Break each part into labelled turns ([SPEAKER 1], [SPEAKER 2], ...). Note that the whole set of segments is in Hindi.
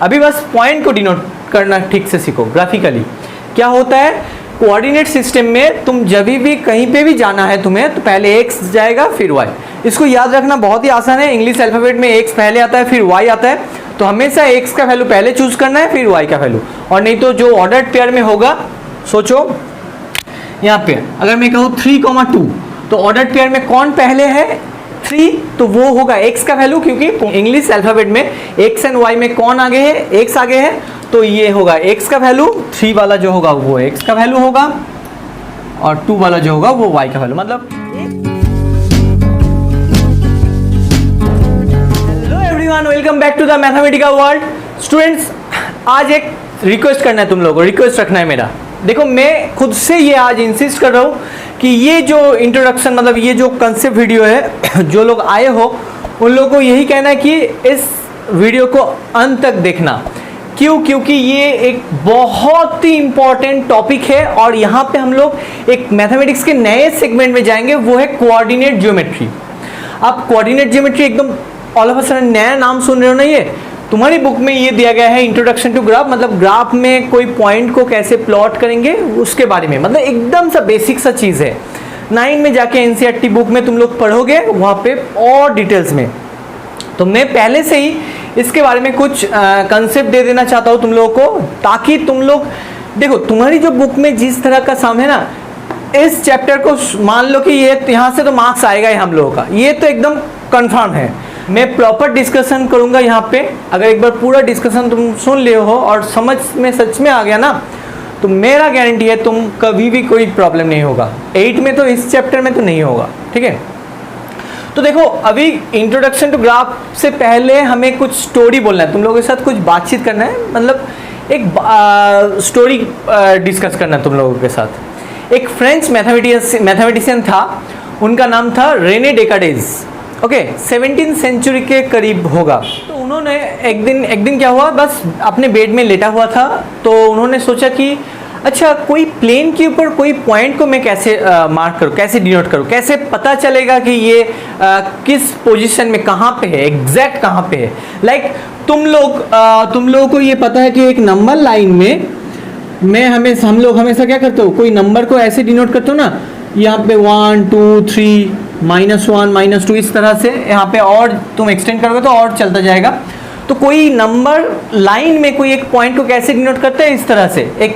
[SPEAKER 1] अभी बस पॉइंट को डिनोट करना ठीक से सीखो ग्राफिकली। क्या होता है कोऑर्डिनेट सिस्टम में, तुम जब भी कहीं पे भी जाना है तुम्हें, तो पहले x जाएगा फिर y। इसको याद रखना बहुत ही आसान है, इंग्लिश अल्फाबेट में x पहले आता है फिर y आता है, तो हमेशा x का वैल्यू पहले चूज करना है फिर y का वैल्यू, और नहीं तो जो ऑर्डर्ड पेयर में होगा, सोचो यहाँ पे अगर मैं कहूँ 3,2 तो ऑर्डर्ड पेयर में कौन पहले है 3, तो वो होगा x का वैल्यू, क्योंकि इंग्लिश अल्फाबेट में x एंड y में कौन आगे है, x आगे है, तो ये होगा x का वैल्यू, 3 वाला जो होगा वो x का वैल्यू होगा, और 2 वाला जो होगा वो y का वैल्यू। मतलब hello everyone, welcome back to the Mathematica world. Students, आज एक रिक्वेस्ट करना है तुम लोगों को, रिक्वेस्ट रखना है मेरा। देखो, मैं खुद से ये आज इंसिस्ट कर रहा हूँ कि ये जो इंट्रोडक्शन, मतलब ये जो कंसेप्ट वीडियो है, जो लोग आए हो उन लोगों को यही कहना है कि इस वीडियो को अंत तक देखना। क्यों? क्योंकि ये एक बहुत ही इंपॉर्टेंट टॉपिक है, और यहाँ पे हम लोग एक मैथमेटिक्स के नए सेगमेंट में जाएंगे, वो है कोऑर्डिनेट ज्योमेट्री। आप कोऑर्डिनेट ज्योमेट्री एकदम ऑल ऑफ अ सडन नया नाम सुन रहे हो ना, ये तुम्हारी बुक में ये दिया गया है इंट्रोडक्शन टू ग्राफ, मतलब ग्राफ में कोई पॉइंट को कैसे प्लॉट करेंगे उसके बारे में, मतलब एकदम सा बेसिक सा चीज़ है। 9 में जाके एनसीईआरटी बुक में तुम लोग पढ़ोगे, वहाँ पे और डिटेल्स में। तो मैं पहले से ही इसके बारे में कुछ कंसेप्ट दे देना चाहता हूँ तुम लोगों को, ताकि तुम लोग देखो, तुम्हारी जो बुक में जिस तरह का साम है ना, इस चैप्टर को मान लो कि ये यहाँ से तो मार्क्स आएगा ही हम लोगों का, ये तो एकदम कंफर्म है। मैं प्रॉपर डिस्कशन करूंगा यहाँ पे। अगर एक बार पूरा डिस्कशन तुम सुन ले हो और समझ में सच में आ गया ना, तो मेरा गारंटी है तुम कभी भी कोई प्रॉब्लम नहीं होगा। 8 में तो, इस चैप्टर में तो नहीं होगा, ठीक है। तो देखो, अभी इंट्रोडक्शन टू ग्राफ से पहले हमें कुछ स्टोरी बोलना है, तुम लोगों के साथ कुछ बातचीत करना है, मतलब एक स्टोरी डिस्कस करना है तुम लोगों के साथ। एक फ्रेंच मैथमेटिशियन था, उनका नाम था रेने डेकार्टेस। ओके, 17th सेंचुरी के करीब होगा। तो उन्होंने एक दिन क्या हुआ, बस अपने बेड में लेटा हुआ था, तो उन्होंने सोचा कि अच्छा, कोई प्लेन के ऊपर कोई पॉइंट को मैं कैसे मार्क करूँ, कैसे डिनोट करूँ, कैसे पता चलेगा कि ये किस पोजीशन में कहाँ पे है, एग्जैक्ट कहाँ पे है। लाइक तुम लोगों को ये पता है कि एक नंबर लाइन में हम लोग हमेशा क्या करते हो, कोई नंबर को ऐसे डिनोट करते हो ना, यहाँ पे 1 2 3 -1 -2 इस तरह से, यहाँ पे और तुम एक्सटेंड करोगे तो और चलता जाएगा। तो कोई नंबर लाइन में कोई एक पॉइंट को कैसे डिनोट करते हैं, इस तरह से। एक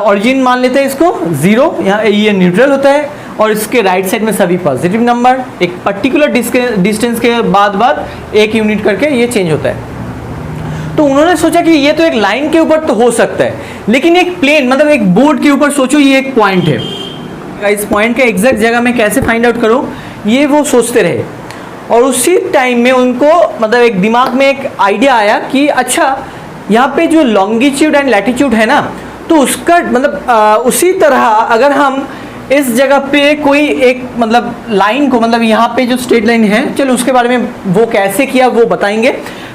[SPEAKER 1] ओरिजिन मान लेते हैं इसको 0, यहाँ ये न्यूट्रल होता है, और इसके राइट साइड में सभी पॉजिटिव नंबर, एक पर्टिकुलर डिस्टेंस के बाद 1 यूनिट करके ये चेंज होता है। तो उन्होंने सोचा कि ये तो एक लाइन के ऊपर तो हो सकता है, लेकिन एक प्लेन, मतलब एक बोर्ड के ऊपर सोचो ये एक पॉइंट है, इस पॉइंट के एग्जैक्ट जगह मैं कैसे फाइंड आउट करूं, ये वो सोचते रहे। और उसी टाइम में उनको, मतलब एक दिमाग में एक आइडिया आया कि अच्छा, यहाँ पे जो लॉन्गिट्यूड एंड लैटिट्यूड है ना, तो उसका मतलब उसी तरह अगर हम इस जगह पे कोई एक मतलब लाइन को, मतलब यहाँ पे जो स्ट्रेट लाइन है, चलो उसके बारे में वो कैसे किया वो बताएंगे।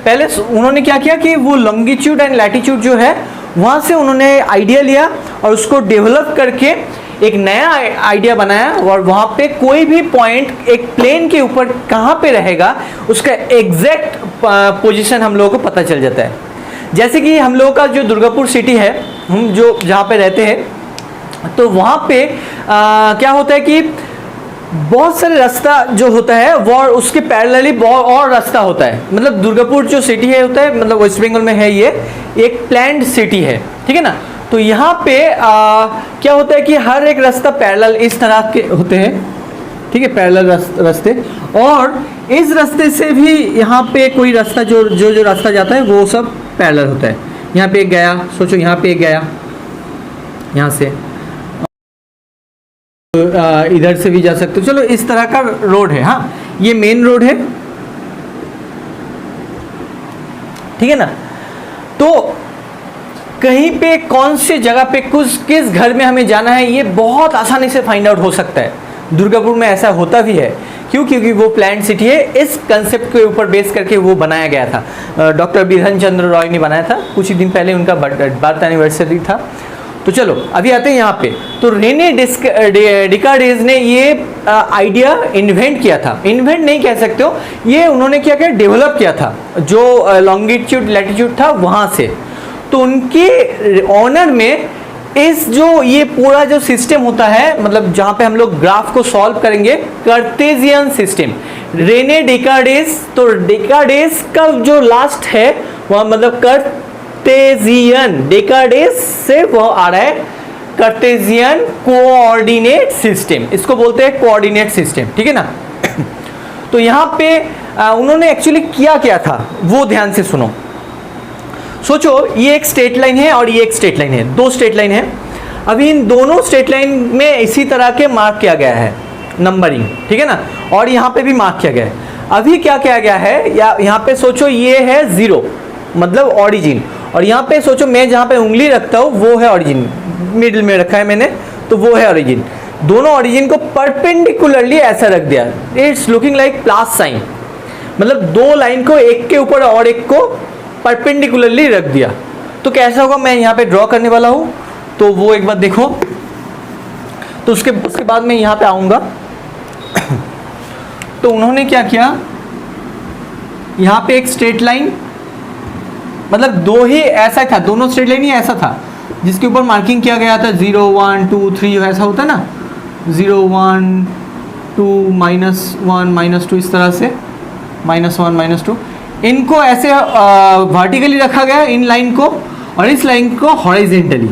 [SPEAKER 1] पहले उन्होंने क्या किया कि वो लॉन्गिट्यूड एंड लैटिट्यूड जो है, वहाँ से उन्होंने आइडिया लिया और उसको डेवलप करके एक नया आइडिया बनाया, और वहाँ पे कोई भी पॉइंट एक प्लेन के ऊपर कहाँ पे रहेगा, उसका एग्जैक्ट पोजीशन हम लोगों को पता चल जाता है। जैसे कि हम लोगों का जो दुर्गापुर सिटी है, हम जो जहाँ पे रहते हैं, तो वहाँ पे क्या होता है कि बहुत सारे रास्ता जो होता है वो उसके पैरेलली बहुत और रास्ता होता है। मतलब दुर्गापुर जो सिटी है होता है, मतलब वेस्ट बंगाल में है, ये एक प्लान्ड सिटी है, ठीक है ना। तो यहाँ पे क्या होता है कि हर एक रास्ता पैरेलल इस तरह के होते हैं, ठीक है, पैरेलल रास्ते, और इस रास्ते से भी यहाँ पे कोई रास्ता जो रास्ता जाता है वो सब पैरेलल होता है। यहाँ पे एक गया, सोचो यहाँ पे एक गया, यहाँ से इधर से भी जा सकते हो। चलो, इस तरह का रोड है, हाँ, ये मेन रोड है, ठीक है ना। तो कहीं पे कौन से जगह पे किस घर में हमें जाना है, ये बहुत आसानी से फाइंड आउट हो सकता है। दुर्गापुर में ऐसा होता भी है। क्यों? क्योंकि वो प्लान्ड सिटी है। इस कंसेप्ट के ऊपर बेस करके वो बनाया गया था। डॉक्टर बिधन चंद्र रॉय ने बनाया था, कुछ ही दिन पहले उनका बर्थ एनिवर्सरी था। तो चलो अभी आते हैं यहाँ पे। तो रेने डिकार्डेस ने ये आइडिया इन्वेंट किया था, इन्वेंट नहीं कह सकते हो, ये उन्होंने क्या किया, डेवलप किया था जो लॉन्गिट्यूड लैटिट्यूड था वहाँ से। तो उनके ऑनर में इस जो ये पूरा जो सिस्टम होता है, मतलब जहाँ पे हम लोग ग्राफ को सॉल्व करेंगे, कार्टेशियन सिस्टम, रेने डिकार्डेस। तो डिकार्डेस का जो लास्ट है वह मतलब कार्टेशियन, डिकार्डेस से वो आ रहा है कार्टेशियन कोऑर्डिनेट सिस्टम, इसको बोलते हैं कोऑर्डिनेट सिस्टम, ठीक है ना। तो यहाँ पे उन्होंने एक्चुअली क्या था वो ध्यान से सुनो। सोचो ये एक स्ट्रेट लाइन है और ये एक स्ट्रेट लाइन है, दो स्ट्रेट लाइन है। अभी इन दोनों स्ट्रेट लाइन में इसी तरह के मार्क किया गया है नंबरिंग, ठीक है ना, और यहाँ पे भी मार्क किया गया है। अभी क्या किया गया है, या यहाँ पे सोचो ये है 0 मतलब ऑरिजिन, और यहाँ पे सोचो मैं जहाँ पे उंगली रखता हूँ वो है ऑरिजिन, मिडिल में रखा है मैंने, तो वो है ऑरिजिन। दोनों ऑरिजिन को परपेंडिकुलरली ऐसा रख दिया, it's looking like plus sign, मतलब दो लाइन को एक के ऊपर और एक को परपेंडिकुलरली रख दिया। तो कैसा होगा, मैं यहाँ पे ड्रॉ करने वाला हूँ, तो वो एक बार देखो। तो उसके बाद मैं यहाँ पे आऊँगा। तो उन्होंने क्या किया, यहाँ पे एक स्ट्रेट लाइन, मतलब दो ही ऐसा था, दोनों स्ट्रेट लाइन ही ऐसा था जिसके ऊपर मार्किंग किया गया था 0 1 2 3 ऐसा होता है ना, 0 1 2 -1 -2 इस तरह से, -1 -2, इनको ऐसे वर्टिकली रखा गया इन लाइन को, और इस लाइन को हॉरिजेंटली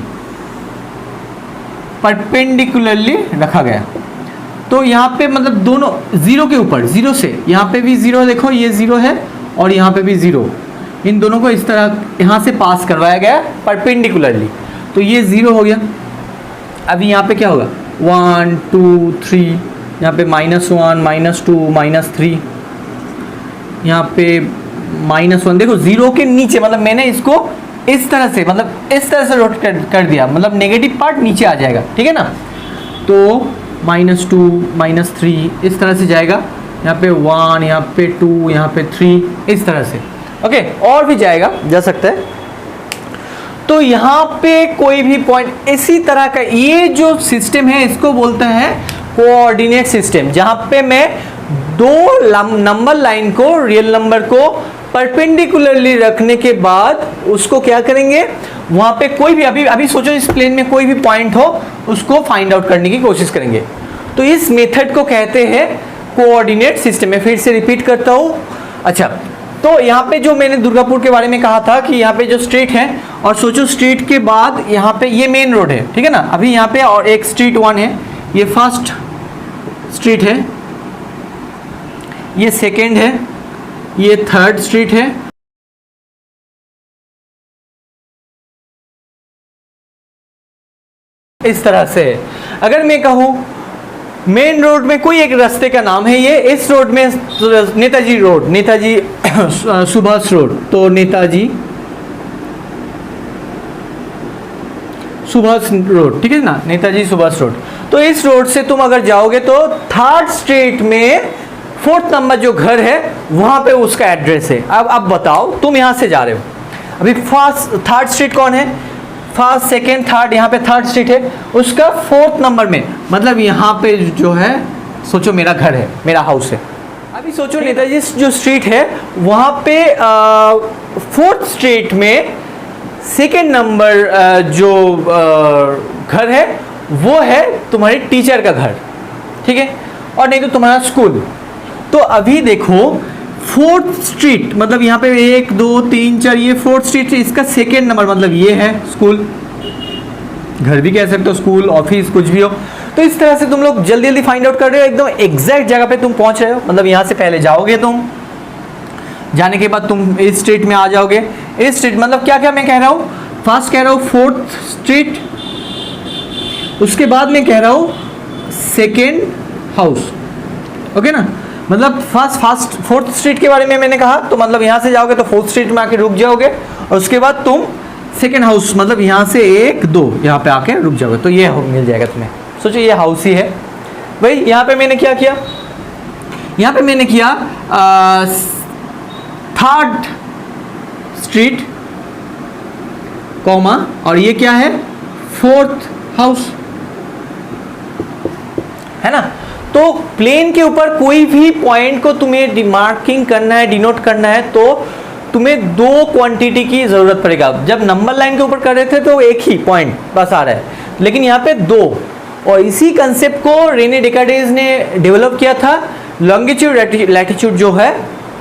[SPEAKER 1] परपेंडिकुलरली रखा गया। तो यहाँ पे मतलब दोनों 0 के ऊपर, 0 से यहाँ पे भी 0, देखो ये 0 है और यहाँ पे भी 0, इन दोनों को इस तरह यहाँ से पास करवाया गया परपेंडिकुलरली, तो ये 0 हो गया। अभी यहाँ पे क्या होगा, 1 2 3, यहाँ पे -1 -2 -3, यहाँ पे -1, देखो 0 के नीचे, मतलब मैंने इसको इस तरह से, मतलब इस तरह से रोटेट कर दिया, मतलब नेगेटिव पार्ट नीचे आ जाएगा, ठीक है ना। तो -2 -3 इस तरह से जाएगा, यहाँ पे 1, यहाँ पे 2, यहाँ पे 3, इस तरह से, ओके, और भी जा सकता है। तो यहाँ पे कोई भी पॉइंट इसी तरह का, ये जो सिस्टम है इसको बोलते हैं कोऑर्डिनेट सिस्टम, जहाँ पे मैं दो नंबर लाइन को, रियल नंबर को परपेंडिकुलरली रखने के बाद उसको क्या करेंगे, वहाँ पे कोई भी, अभी सोचो इस प्लेन में कोई भी पॉइंट हो उसको फाइंड आउट करने की कोशिश करेंगे। तो इस मेथड को कहते हैं कोऑर्डिनेट सिस्टम। मैं फिर से रिपीट करता हूँ। अच्छा, तो यहाँ पे जो मैंने दुर्गापुर के बारे में कहा था कि यहाँ पे जो स्ट्रीट है, और सोचो स्ट्रीट के बाद यहाँ पे ये मेन रोड है, ठीक है ना। अभी यहाँ पे और एक स्ट्रीट 1 है, ये फर्स्ट स्ट्रीट है, ये सेकेंड है, ये थर्ड स्ट्रीट है, इस तरह से। अगर मैं कहूँ मेन रोड में कोई एक रास्ते का नाम है ये, इस रोड में नेताजी रोड, नेताजी सुभाष रोड, तो नेताजी सुभाष रोड, ठीक है ना, नेताजी सुभाष रोड। तो इस रोड से तुम अगर जाओगे तो थर्ड स्ट्रीट में 4th नंबर जो घर है वहां पे उसका एड्रेस है। अब बताओ, तुम यहां से जा रहे हो, अभी थर्ड स्ट्रीट कौन है, फर्स्ट सेकेंड थर्ड, यहाँ पे थर्ड स्ट्रीट है, उसका 4th नंबर में, मतलब यहाँ पे जो है, सोचो मेरा घर है, मेरा हाउस है। अभी सोचो नेताजी जो स्ट्रीट है वहाँ पे 4th स्ट्रीट में सेकेंड नंबर जो घर है वो है तुम्हारे टीचर का घर, ठीक है, और नहीं तो तुम्हारा स्कूल। तो अभी देखो 4th स्ट्रीट, मतलब यहाँ पे 1 2 3 4, ये 4th स्ट्रीट, इसका सेकेंड नंबर, मतलब ये है स्कूल, घर भी कह सकते हो, स्कूल, ऑफिस, कुछ भी हो। तो इस तरह से तुम लोग जल्दी जल्दी फाइंड आउट कर रहे हो, एकदम एग्जैक्ट जगह पे तुम पहुंच रहे हो। मतलब यहाँ से पहले जाओगे तुम, जाने के बाद तुम इस स्ट्रीट में आ जाओगे। इस स्ट्रीट मतलब क्या क्या मैं कह रहा हूँ, फर्स्ट कह रहा हूँ 4th स्ट्रीट, उसके बाद मैं कह रहा हूँ सेकेंड हाउस, ओके ना। मतलब फर्स्ट 4th स्ट्रीट के बारे में मैंने कहा, तो मतलब यहाँ से जाओगे तो 4th स्ट्रीट में आके रुक जाओगे, और उसके बाद तुम सेकेंड हाउस, मतलब यहाँ से 1 2 यहाँ पे आके रुक जाओगे, तो ये मिल जाएगा तुम्हें। सोचो ये हाउस ही है भाई। यहाँ पे मैंने क्या किया, यहाँ पे मैंने किया 3rd स्ट्रीट कॉमा, और ये क्या है फोर्थ हाउस, है ना। तो प्लेन के ऊपर कोई भी पॉइंट को तुम्हें मार्किंग करना है, डिनोट करना है, तो तुम्हें दो क्वांटिटी की जरूरत पड़ेगा। जब नंबर लाइन के ऊपर कर रहे थे तो एक ही पॉइंट बस आ रहा है, लेकिन यहाँ पे दो। और इसी कंसेप्ट को रेने डेकार्टेस ने डेवलप किया था लॉन्गिट्यूड लैटिट्यूड जो है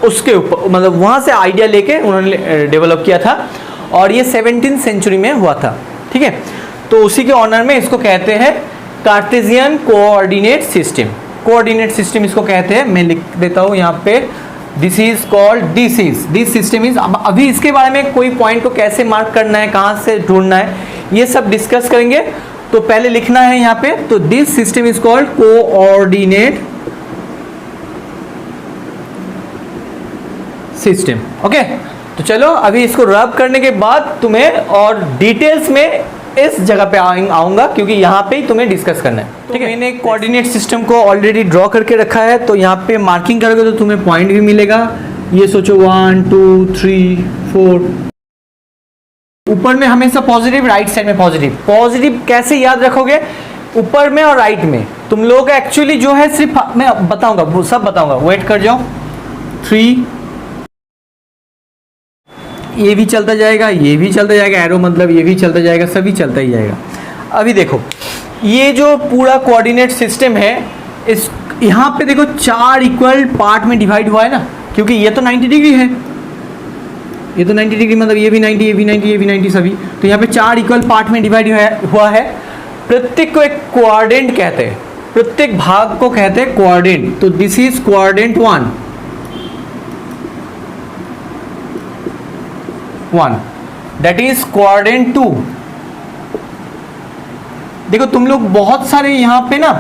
[SPEAKER 1] उसके ऊपर, मतलब वहाँ से आइडिया लेके उन्होंने डेवलप किया था, और ये 17th सेंचुरी में हुआ था, ठीक है। तो उसी के ऑनर में इसको कहते हैं Cartesian coordinate system. Coordinate system इसको कहते हैं, मैं लिख देता हूँ यहाँ पे, this is called this system is. अभी इसके बारे में कोई पॉइंट को कैसे मार्क करना है, कहाँ से ढूंढना है, ये सब डिस्कस करेंगे। तो पहले लिखना है यहाँ पे, तो this system is called coordinate system, okay. तो चलो अभी इसको रब करने के बाद तुम्हें और डिटेल्स में इस जगह पे आऊंगा, क्योंकि यहाँ पे ही तुम्हें डिस्कस करना है, ठीक है। मैंने कोऑर्डिनेट सिस्टम को ऑलरेडी ड्रॉ करके रखा है, तो यहाँ पे मार्किंग करोगे तो तुम्हें पॉइंट भी मिलेगा। ये सोचो 1 2 3 4, ऊपर में हमेशा पॉजिटिव, राइट साइड में पॉजिटिव। पॉजिटिव कैसे याद रखोगे, ऊपर में और राइट में तुम लोग एक्चुअली जो है सिर्फ मैं बताऊंगा, वो सब बताऊंगा, वेट कर जाओ। 3, ये भी चलता जाएगा, ये भी चलता जाएगा, एरो मतलब ये भी चलता जाएगा, सभी चलता ही जाएगा। अभी देखो ये जो पूरा कोऑर्डिनेट सिस्टम है, इस यहाँ पे देखो 4 इक्वल पार्ट में डिवाइड हुआ है ना, क्योंकि ये तो 90 डिग्री है, ये तो 90 डिग्री मतलब ये भी 90, ये भी 90, ये भी 90 सभी। तो यहाँ पे 4 इक्वल पार्ट में डिवाइड हुआ है। प्रत्येक को एक कोऑर्डिनेट कहते हैं, प्रत्येक भाग को कहते हैं कोऑर्डिनेट। तो this is coordinate 1, that is coordinate 2। देखो तुम लोग बहुत सारे यहाँ पे ना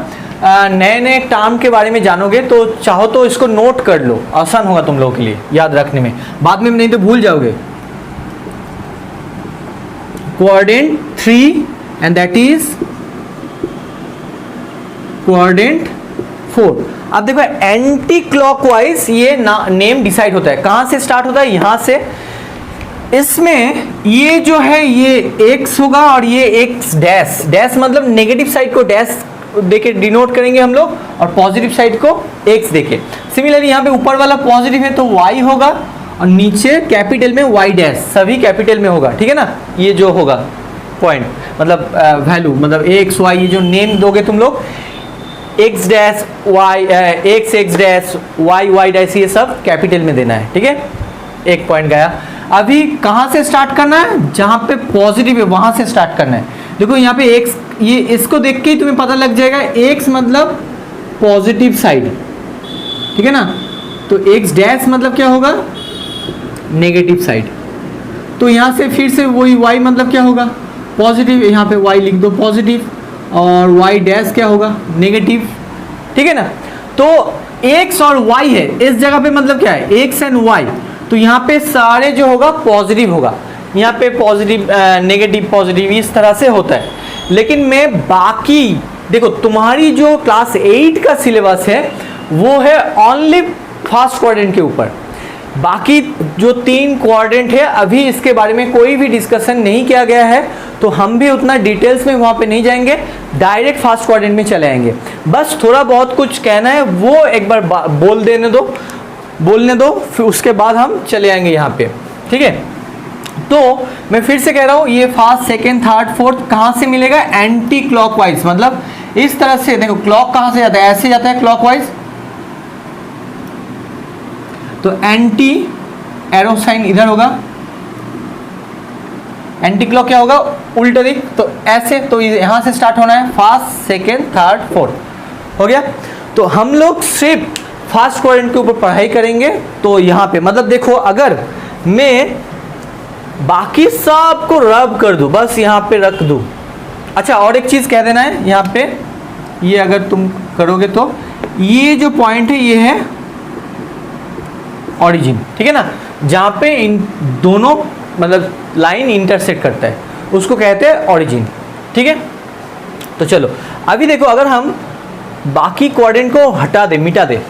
[SPEAKER 1] नए नए टर्म के बारे में जानोगे, तो चाहो तो इसको नोट कर लो, आसान होगा तुम लोगों के लिए याद रखने में, बाद में नहीं तो भूल जाओगे। Coordinate 3 and that is coordinate 4। अब देखो एंटी क्लॉकवाइज ये नेम डिसाइड होता है, कहां से स्टार्ट होता है, यहां से। इसमें ये जो है ये x होगा और ये x डैश, डैश मतलब नेगेटिव साइड को डैश देके डिनोट करेंगे हम लोग, और पॉजिटिव साइड को x देके। सिमिलरली यहाँ पे ऊपर वाला पॉजिटिव है तो y होगा, और नीचे कैपिटल में y डैश, सभी कैपिटल में होगा, ठीक है ना। ये जो होगा पॉइंट मतलब वैल्यू मतलब x y, ये जो नेम दोगे तुम लोग, x dash y, x dash y dash, ये सब कैपिटल में देना है, ठीक है। एक पॉइंट गया। अभी कहाँ से स्टार्ट करना है, जहाँ पे पॉजिटिव है वहाँ से स्टार्ट करना है। देखो यहाँ पे x, ये इसको देख के ही तुम्हें पता लग जाएगा, x मतलब पॉजिटिव साइड, ठीक है ना। तो x डैश मतलब क्या होगा, नेगेटिव साइड। तो यहाँ से फिर से वही y मतलब क्या होगा, पॉजिटिव, यहाँ पे y लिख दो पॉजिटिव, और y डैश क्या होगा, नेगेटिव, ठीक है ना। तो x और y है इस जगह पे, मतलब क्या है, x एंड y। तो यहाँ पे सारे जो होगा पॉजिटिव होगा, यहाँ पे पॉजिटिव नेगेटिव पॉजिटिव इस तरह से होता है। लेकिन मैं बाकी देखो, तुम्हारी जो क्लास 8 का सिलेबस है वो है ओनली फर्स्ट क्वाड्रेंट के ऊपर, बाकी जो 3 क्वाड्रेंट है अभी इसके बारे में कोई भी डिस्कशन नहीं किया गया है, तो हम भी उतना डिटेल्स में वहाँ पे नहीं जाएंगे, डायरेक्ट फर्स्ट क्वाड्रेंट में चले आएंगे। बस थोड़ा बहुत कुछ कहना है वो एक बार बोलने दो, फिर उसके बाद हम चले आएंगे यहाँ पे, ठीक है। तो मैं फिर से कह रहा हूँ, ये फर्स्ट सेकेंड थर्ड फोर्थ कहाँ से मिलेगा, एंटी क्लॉकवाइज, मतलब इस तरह से। देखो क्लॉक कहाँ से जाता है, ऐसे जाता है क्लॉकवाइज, तो एंटी एरो साइन इधर होगा, एंटी क्लॉक क्या होगा, उल्टा दिख, तो ऐसे। तो यहां से स्टार्ट होना है, फर्स्ट सेकेंड थर्ड फोर्थ, हो गया। तो हम लोग सिर्फ फर्स्ट क्वाड्रेंट के ऊपर पढ़ाई करेंगे। तो यहाँ पे मतलब देखो, अगर मैं बाकी सब को रब कर दूं, बस यहाँ पे रख दूं। अच्छा और एक चीज कह देना है यहाँ पे, ये अगर तुम करोगे तो ये जो पॉइंट है ये है ओरिजिन, ठीक है ना, जहाँ पे इन दोनों मतलब लाइन इंटरसेक्ट करता है उसको कहते हैं ओरिजिन, ठीक है। तो चलो अभी देखो, अगर हम बाकी क्वाड्रेंट को हटा दे, मिटा दे,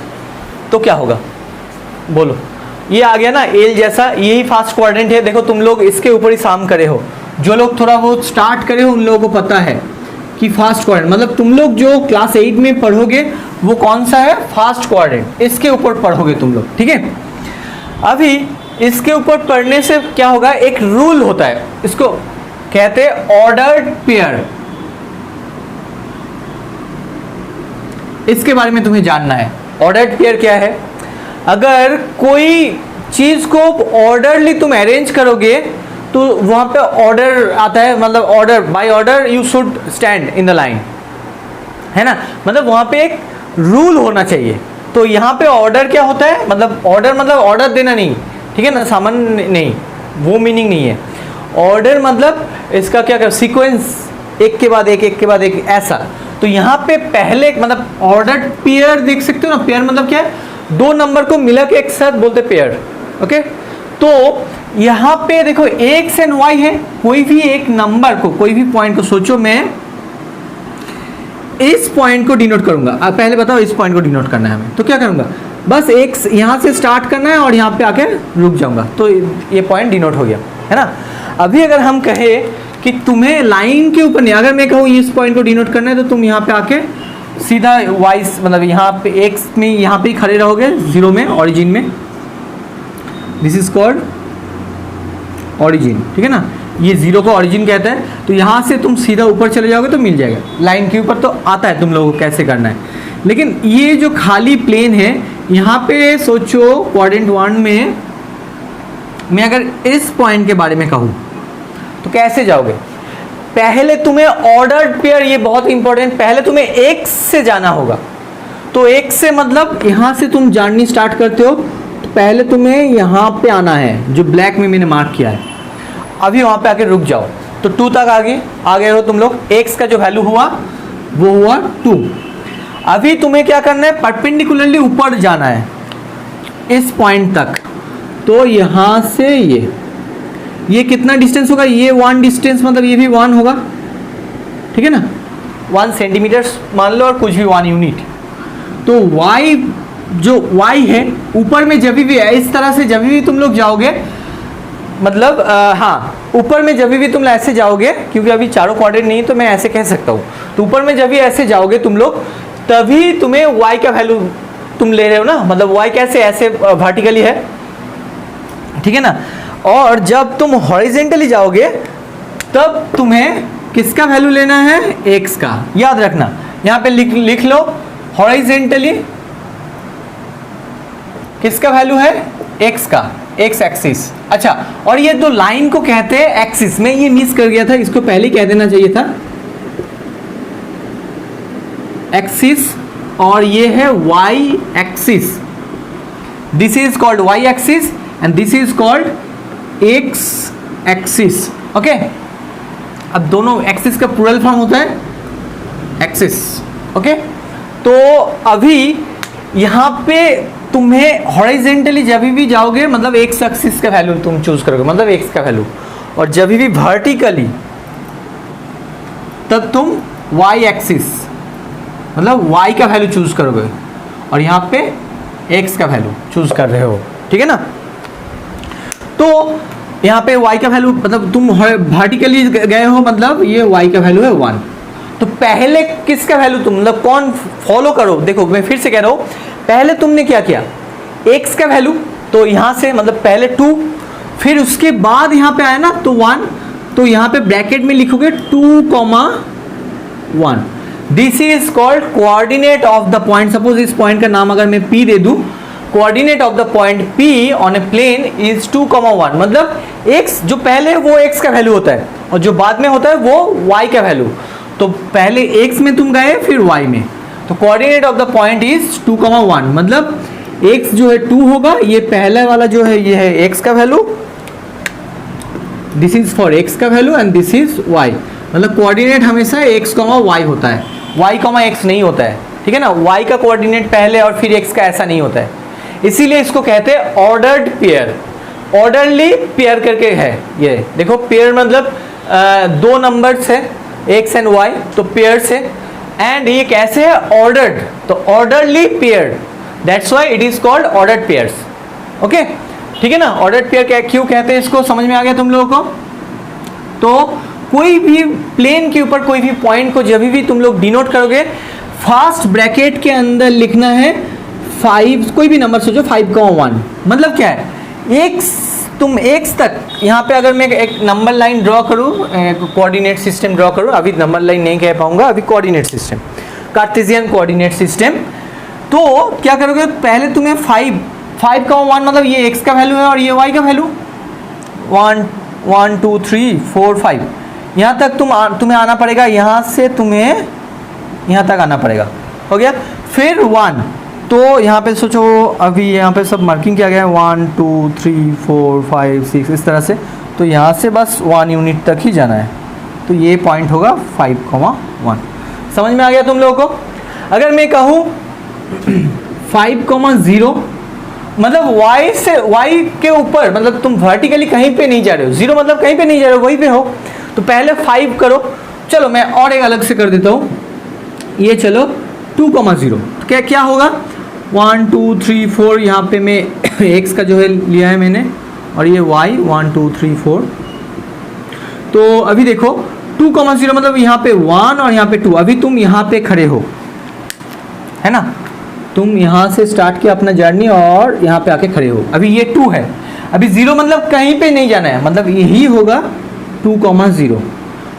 [SPEAKER 1] तो क्या होगा बोलो। ये आ गया ना एल जैसा, यही फर्स्ट क्वाड्रेंट है। देखो तुम लोग इसके ऊपर ही साम करे हो, जो लोग थोड़ा बहुत स्टार्ट करे हो उन लोगों को पता है कि फास्ट कोऑर्डिनेट, मतलब तुम लोग जो क्लास 8 में पढ़ोगे वो कौन सा है, फास्ट कोऑर्डिनेट, इसके ऊपर पढ़ोगे तुम लोग, ठीक है। अभी इसके ऊपर पढ़ने से क्या होगा, एक रूल होता है, इसको कहते हैं ऑर्डर्ड पेयर। इसके बारे में तुम्हें जानना है। ऑर्डर्ड पेयर क्या है, अगर कोई चीज को ऑर्डरली तुम अरेंज करोगे तो वहां पे ऑर्डर आता है, मतलब order, by order you should stand in the line, है ना, मतलब वहां पे एक रूल होना चाहिए। तो यहाँ पे ऑर्डर क्या होता है, मतलब ऑर्डर देना नहीं, ठीक है ना, सामान्य नहीं, वो मीनिंग नहीं है। ऑर्डर मतलब इसका क्या कर, सीक्वेंस, एक के बाद एक, एक के बाद एक, ऐसा। तो यहाँ पे पहले मतलब ऑर्डर्ड पेयर देख सकते हो ना, पेयर मतलब क्या है, दो नंबर को मिला के एक साथ बोलते पेयर, ओके। तो यहाँ पे देखो एक्स एंड वाई है, कोई भी एक नंबर को, कोई भी पॉइंट को सोचो, मैं इस पॉइंट को डिनोट करूंगा, अब पहले बताओ इस पॉइंट को डिनोट करना है हमें, तो क्या करूंगा, बस एक्स यहाँ से स्टार्ट करना है और यहाँ पे आके रुक जाऊंगा, तो ये पॉइंट डिनोट हो गया, है ना। अभी अगर हम कहे कि तुम्हें लाइन के ऊपर नहीं, अगर मैं कहूँ इस पॉइंट को डिनोट करना है, तो तुम यहाँ पे आके सीधा वाइस, मतलब यहाँ पे एक्स में यहाँ पे ही खड़े रहोगे, जीरो में, ओरिजिन में, दिस इज कॉल्ड ओरिजिन, ठीक है ना, ये जीरो को ओरिजिन कहता है। तो यहाँ से तुम सीधा ऊपर चले जाओगे तो मिल जाएगा, लाइन के ऊपर तो आता है तुम लोगों को कैसे करना है। लेकिन ये जो खाली प्लेन है, यहाँ पे सोचो क्वाड्रेंट 1 में मैं अगर इस पॉइंट के बारे में कहूँ तो कैसे जाओगे, पहले तुम्हें ऑर्डर्ड पेयर, ये बहुत इंपॉर्टेंट, पहले तुम्हें एक्स से जाना होगा। तो एक्स से मतलब यहाँ से तुम जर्नी स्टार्ट करते हो, तो पहले तुम्हें यहाँ पे आना है, जो ब्लैक में मैंने मार्क किया है, अभी वहाँ पे आके रुक जाओ, तो 2 तक आ गए हो तुम लोग। एक्स का जो वैल्यू हुआ वो हुआ 2। अभी तुम्हें क्या करना है, परपेंडिकुलरली ऊपर जाना है इस पॉइंट तक, तो यहाँ से ये कितना डिस्टेंस होगा, ये 1 डिस्टेंस, मतलब ये भी 1 होगा, ठीक है ना, 1 सेंटीमीटर मान लो, और कुछ भी 1 यूनिट। तो y, जो y है ऊपर में जब भी है, इस तरह से जब भी तुम लोग जाओगे, मतलब हाँ, ऊपर में जब भी तुम ऐसे जाओगे, क्योंकि अभी चारों क्वाड्रेंट नहीं, तो मैं ऐसे कह सकता हूँ, तो ऊपर में जब भी ऐसे जाओगे तुम लोग, तभी तुम्हें y का वैल्यू तुम ले रहे हो ना, मतलब y कैसे, ऐसे वर्टिकली है, ठीक है ना। और जब तुम हॉरिजेंटली जाओगे तब तुम्हें किसका वैल्यू लेना है, x का, याद रखना। यहाँ पे लिख लो, हॉरिजेंटली किसका वैल्यू है, x का, x एक्सिस। अच्छा, और ये दो लाइन को कहते हैं एक्सिस, में ये मिस कर गया था, इसको पहले कह देना चाहिए था, एक्सिस, और ये है y axis, this is called y axis and this is called x axis, okay. अब दोनों एक्सिस का प्लूरल फॉर्म होता है एक्सिस, ओके। तो अभी यहाँ पे तुम्हें हॉरिजेंटली जब भी जाओगे, मतलब x एक्सिस का वैल्यू तुम चूज करोगे, मतलब x का वैल्यू, और जब भी वर्टिकली तब तुम y एक्सिस, मतलब y का वैल्यू चूज करोगे, और यहाँ पे x का वैल्यू चूज कर रहे हो, ठीक है ना। तो यहाँ पे y का वैल्यू, मतलब तुम वर्टिकली गए हो, मतलब ये y का वैल्यू है 1। तो पहले किसका वैल्यू तुम, मतलब कौन फॉलो करो, देखो मैं फिर से कह रहा हूँ, पहले तुमने क्या किया, x का वैल्यू, तो यहाँ से मतलब पहले 2, फिर उसके बाद यहाँ पे आया ना तो 1, तो यहाँ पे ब्रैकेट में लिखोगे 2,1। This is called coordinate of the point. Suppose इस पॉइंट का नाम अगर मैं P दे दूं, coordinate of the point P on a plane is 2,1, मतलब x जो पहले है वो x का वैल्यू होता है, और जो बाद में होता है वो y का वैल्यू। तो पहले x में तुम गए, फिर y में, तो coordinate of the point is 2,1, मतलब x जो है 2 होगा, ये पहले वाला जो है ये है x का value, this is for x का value and this is y, मतलब कोऑर्डिनेट हमेशा x, y होता है, y, x नहीं होता है, ठीक है ना। y का कोऑर्डिनेट पहले और फिर x का ऐसा नहीं होता है, इसीलिए इसको कहते हैं ऑर्डर्ड पेयर। ऑर्डरली पेयर करके है ये, देखो पेयर मतलब दो नंबर्स है x एंड y, तो पेयर्स है, एंड ये कैसे है, ऑर्डर्ड, तो orderly pair, that's why it is called ordered pairs, okay, ठीक है ना। ऑर्डर्ड पेयर क्या, क्यों कहते हैं इसको, समझ में आ गया तुम लोगों को। तो कोई भी प्लेन के ऊपर कोई भी पॉइंट को जब भी तुम लोग डिनोट करोगे, फर्स्ट ब्रैकेट के अंदर लिखना है 5, कोई भी नंबर सोचो 5,1। मतलब क्या है, x तुम x तक, यहाँ पे अगर मैं एक नंबर लाइन ड्रॉ करूँ, कोऑर्डिनेट सिस्टम ड्रॉ करूँ, अभी नंबर लाइन नहीं कह पाऊंगा, अभी coordinate system, Cartesian coordinate system. तो क्या करोगे, पहले तुम्हें 5,1 मतलब ये x का वैल्यू है और ये y का वैल्यू 1 2 3 4 5, यहाँ तक तुम्हें आना पड़ेगा, यहाँ से तुम्हें यहाँ तक आना पड़ेगा, हो गया। फिर 1, तो यहाँ पे सोचो, अभी यहाँ पे सब मार्किंग किया गया है 1 2 3 4 5 6 इस तरह से, तो यहाँ से बस 1 यूनिट तक ही जाना है, तो ये पॉइंट होगा 5,1। समझ में आ गया तुम लोगों को। अगर मैं कहूँ 5,0 मतलब y के ऊपर, मतलब तुम वर्टिकली कहीं पे नहीं जा रहे हो, 0 मतलब कहीं पे नहीं जा रहे हो, वहीं पे हो, तो पहले 5 करो। चलो मैं और एक अलग से कर देता हूँ, ये चलो 2,0, तो क्या होगा 1 2 3 4, यहाँ पे मैं x का जो है लिया है मैंने, और ये y 1 2 3 4। तो अभी देखो 2,0 मतलब यहाँ पे 1 और यहाँ पे 2, अभी तुम यहाँ पे खड़े हो, है ना, तुम यहाँ से स्टार्ट किया अपना जर्नी और यहाँ पे आके खड़े हो, अभी ये 2 है, अभी 0 मतलब कहीं पे नहीं जाना है, मतलब यही होगा 2,0।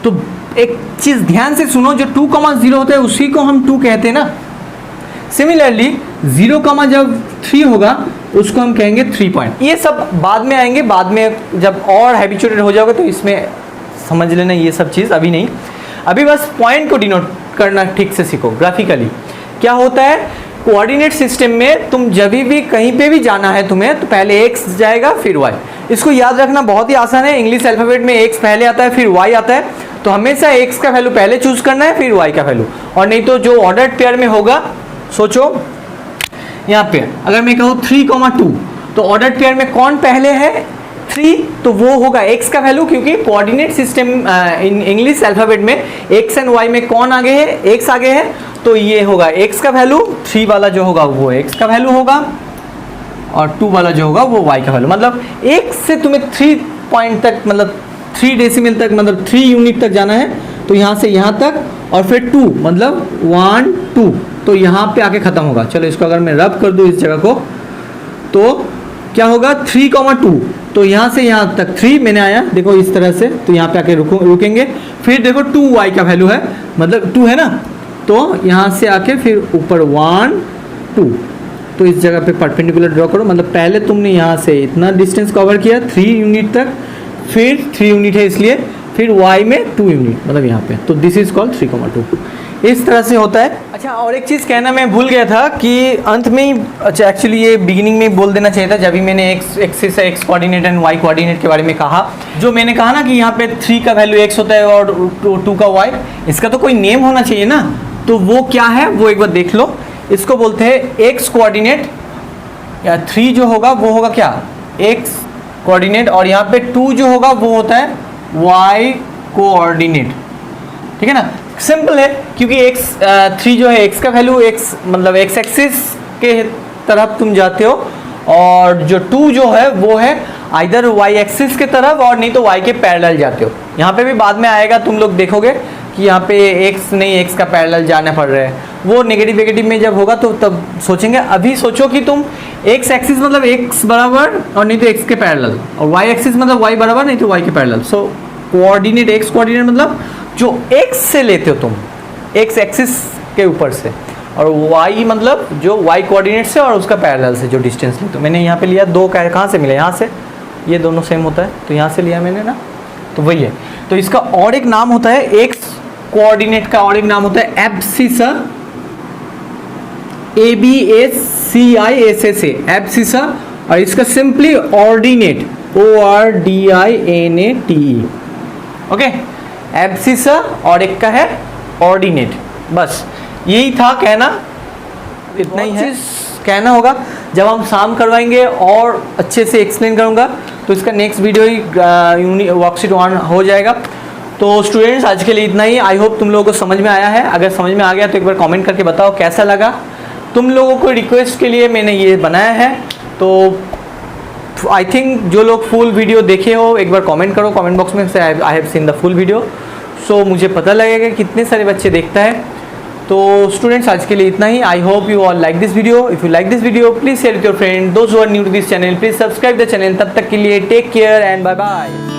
[SPEAKER 1] तो एक चीज ध्यान से सुनो, जो 2,0 होता है उसी को हम 2 कहते हैं ना। सिमिलरली 0, जब 3 होगा उसको हम कहेंगे 3 पॉइंट। ये सब बाद में आएंगे, बाद में जब और हैबिचुएटेड हो जाओगे तो इसमें समझ लेना ये सब चीज़, अभी नहीं, अभी बस पॉइंट को डिनोट करना ठीक से सीखो ग्राफिकली। क्या होता है कोऑर्डिनेट सिस्टम में, तुम जब भी कहीं पे भी जाना है तुम्हें, तो पहले x जाएगा फिर y। इसको याद रखना बहुत ही आसान है, इंग्लिश अल्फाबेट में x पहले आता है फिर y आता है, तो हमेशा x का वैल्यू पहले चूज करना है फिर y का वैल्यू, और नहीं तो जो ऑर्डर्ड पेयर में होगा, सोचो यहाँ पे अगर मैं कहूँ 3,2, तो ऑर्डर्ड पेयर में कौन पहले है 3, तो वो होगा x का वैल्यू, क्योंकि coordinate system in English alphabet में x एंड y में कौन आगे है, x आगे है, तो ये होगा x का वैल्यू, 3 वाला जो होगा वो x का वैल्यू होगा, और 2 वाला जो होगा वो y का वैल्यू। मतलब x से तुम्हें 3 पॉइंट तक, मतलब 3 डेसिमल तक, मतलब 3 यूनिट तक जाना है, तो यहाँ से यहाँ तक, और फिर 2 मतलब 1 2, तो यहाँ पे आके खत्म होगा। चलो इसको अगर मैं रब कर दूँ इस जगह को, तो क्या होगा 3,2, तो यहाँ से यहाँ तक 3 मैंने आया, देखो इस तरह से, तो यहाँ पे आके रुकेंगे। फिर देखो 2y का वैल्यू है, मतलब 2 है ना, तो यहाँ से आके फिर ऊपर 1 2, तो इस जगह पे परपेंडिकुलर ड्रॉ करो। मतलब पहले तुमने यहाँ से इतना डिस्टेंस कवर किया 3 यूनिट तक, फिर 3 यूनिट है इसलिए, फिर y में 2 यूनिट, मतलब यहाँ पे, तो दिस इज कॉल्ड 3,2। इस तरह से होता है। अच्छा, और एक चीज़ कहना मैं भूल गया था कि अंत में ही, अच्छा एक्चुअली ये बिगिनिंग में बोल देना चाहिए था, जब भी मैंने X coordinate and Y coordinate के बारे में कहा, जो मैंने कहा ना कि यहाँ पे 3 का वैल्यू x होता है और 2 का y, इसका तो कोई नेम होना चाहिए ना, तो वो क्या है वो एक बार देख लो। इसको बोलते हैं एक्स कोऑर्डिनेट, या 3 जो होगा वो होगा क्या एक्स कोऑर्डिनेट, और यहाँ पे 2 जो होगा वो होता है y कोऑर्डिनेट, ठीक है ना। सिंपल है, क्योंकि x 3 जो है x का वैल्यू, x मतलब x एक्सिस के तरफ तुम जाते हो, और जो 2 जो है वो है आइदर y एक्सिस के तरफ, और नहीं तो y के पैरेलल जाते हो। यहाँ पे भी बाद में आएगा, तुम लोग देखोगे कि यहाँ पे x नहीं x का पैरेलल जाना पड़ रहा है, वो नेगेटिव में जब होगा तो तब सोचेंगे। अभी सोचो कि तुम x एक्सिस मतलब x बराबर, और नहीं तो x के पैरेलल, और y एक्सिस मतलब y बराबर, नहीं तो y के पैरेलल। सो कोऑर्डिनेट, x कोऑर्डिनेट मतलब जो x से लेते हो तुम, x एक्सिस के ऊपर से, और y मतलब जो y कोऑर्डिनेट से और उसका पैरेलल से जो डिस्टेंस लेते हो। मैंने यहाँ पे लिया 2, कहाँ से मिला, यहाँ से, ये दोनों सेम होता है, तो यहाँ से लिया मैंने ना, तो वही है। तो इसका और एक नाम होता है x कोऑर्डिनेट का, और एक नाम होता है एब्सिसा, ABSCISSA, एब्सिसा, और इसका simply ordinate, ORDINATE, okay, abscissa, और एक का है ऑर्डिनेट। बस यही था कहना, इतना ही है कहना होगा। जब हम शाम करवाएंगे और अच्छे से एक्सप्लेन करूंगा, तो इसका नेक्स्ट वीडियो ही वर्कशीट 1 हो जाएगा। तो स्टूडेंट्स आज के लिए इतना ही। आई होप तुम लोगों को समझ में आया है। अगर समझ में आ गया तो एक बार कमेंट करके बताओ कैसा लगा। तुम लोगों को रिक्वेस्ट के लिए मैंने ये बनाया है, तो आई थिंक जो लोग फुल वीडियो देखे हो एक बार कमेंट करो कमेंट बॉक्स में से I have seen the full video, so मुझे पता लगेगा कितने सारे बच्चे देखता है। तो स्टूडेंट्स आज के लिए इतना ही। I hope you all like this video. If you like this video please share with your friend, those who are new to this channel please subscribe the channel. तब तक के लिए take care and bye bye.